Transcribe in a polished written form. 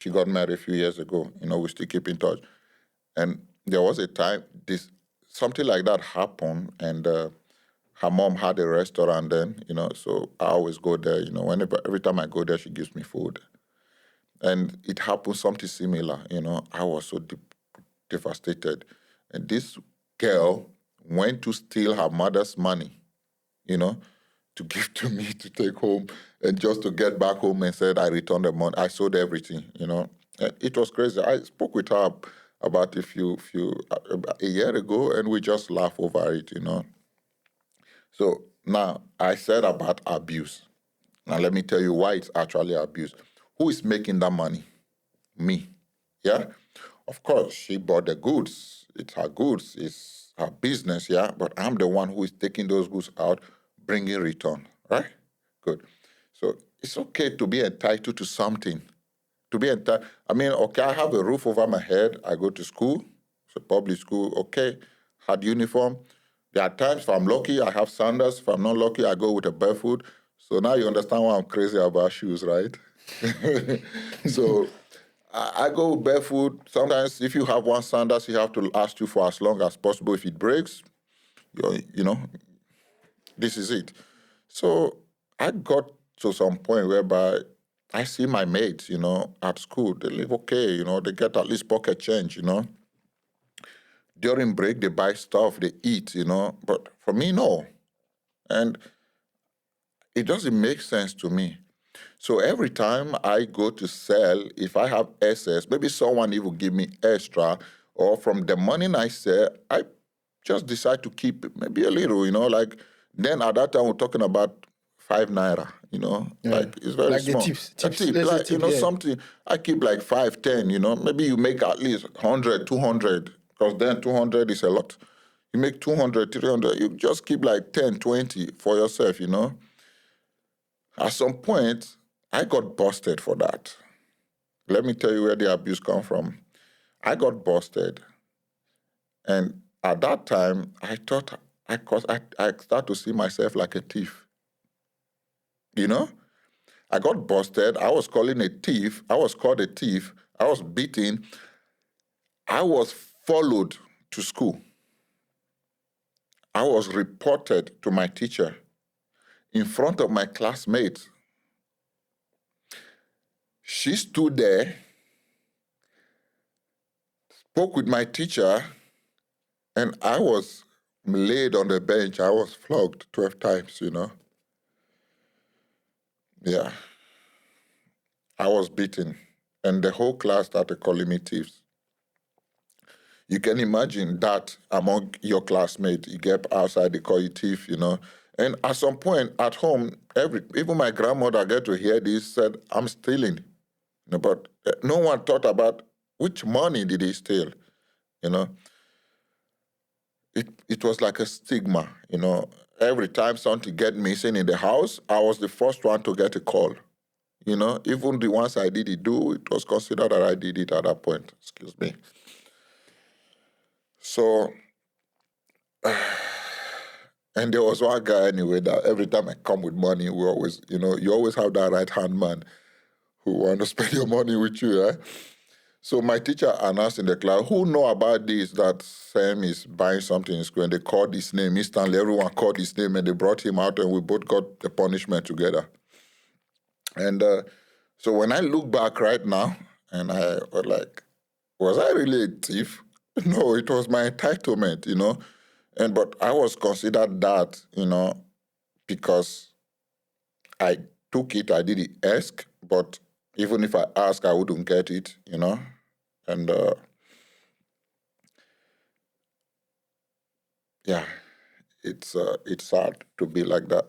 She got married a few years ago. We still keep in touch. And there was a time something like that happened, and her mom had a restaurant then. So I always go there. Every time I go there, she gives me food. And it happened something similar. I was so devastated. And this girl went to steal her mother's money, you know, to give to me to take home, and just to get back home and said I returned the money. I sold everything. And it was crazy. I spoke with her about a year ago, and we just laugh over it. So now I said about abuse. Now let me tell you why it's actually abuse. Who is making that money? Me. Yeah. Of course, she bought the goods. It's her goods. It's her business. Yeah. But I'm the one who is taking those goods out, bringing return. Right? Good. So it's okay to be entitled to something. To be entitled. I mean, okay, I have a roof over my head. I go to school. It's a public school. Okay. Had uniform. There are times if I'm lucky, I have sandals. If I'm not lucky, I go with a barefoot. So now you understand why I'm crazy about shoes, right? So I go barefoot. Sometimes if you have one sandals, you have to last you for as long as possible. If it breaks, you know, this is it. So I got to some point whereby I see my mates, at school. They live okay, they get at least pocket change. During break, they buy stuff, they eat. But for me, no. And it doesn't make sense to me. So every time I go to sell, if I have excess, maybe someone even give me extra, or from the money I sell, I just decide to keep maybe a little. Like then at that time we're talking about 5 naira. Yeah. Like it's very Like the small. tips, A tip, let's say like tip, yeah. something I keep like 5, 10. Maybe you make at least 100, 200, because then 200 is a lot. You make 200, 300. You just keep like 10, 20 for yourself. At some point, I got busted for that. Let me tell you where the abuse come from. I got busted, and at that time, I thought I start to see myself like a thief. I got busted. I was calling a thief. I was called a thief. I was beaten. I was followed to school. I was reported to my teacher in front of my classmates. She stood there, spoke with my teacher, and I was laid on the bench. I was flogged 12 times. Yeah. I was beaten. And the whole class started calling me thieves. You can imagine that among your classmates. You get outside, they call you thief. And at some point at home, even my grandmother get to hear this, said, I'm stealing. But no one thought about which money did he steal. You know, it was like a stigma. Every time something get missing in the house, I was the first one to get a call. Even the ones I did it do, it was considered that I did it at that point. Excuse me. So, and there was one guy anyway that every time I come with money, we always, you always have that right hand man who want to spend your money with you, right? So my teacher announced in the class, who know about this, that Sam is buying something in school, and they called his name instantly. Everyone called his name, and they brought him out, and we both got the punishment together. And so when I look back right now, and I was like, was I really a thief? No, it was my entitlement. But I was considered that, because I took it, I didn't ask, but even if I asked, I wouldn't get it. And yeah, it's sad to be like that.